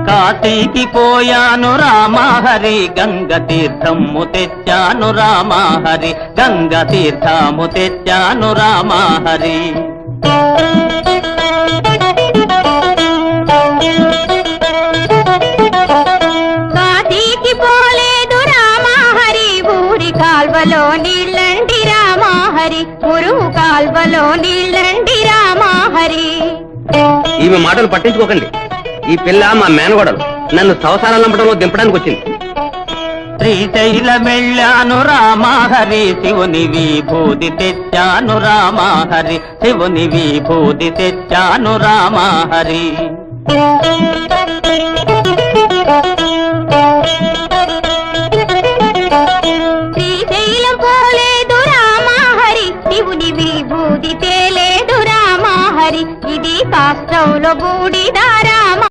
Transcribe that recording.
కాశీకి పోయాను రామహరి గంగ తీర్థము తెచ్చాను రామహరి గంగ తీర్థము తెచ్చాను రామహరి కాశీకి పోలేదు రామహరి ఊరి కాల్వలో నీళ్ళండి రామహరి మురుగు కాల్వలో నీళ్ళండి రామహరి. ఈమె మాటలు పట్టించుకోకండి. ఈ పిల్ల మా మేనగోడలు నన్ను సంసారాలు నమ్మడంలో దింపడానికి వచ్చింది. శ్రీశైలమెళ్ళాను రామహరి శివుని విభూతి తెచ్చాను రామహరి శివుని విభూతి తెచ్చాను రామహరి. శ్రీశైలం పోలేదు రామహరి శివుని విభూతి తేలేదు రామహరి ఇది కాష్టంలో బూడిదారా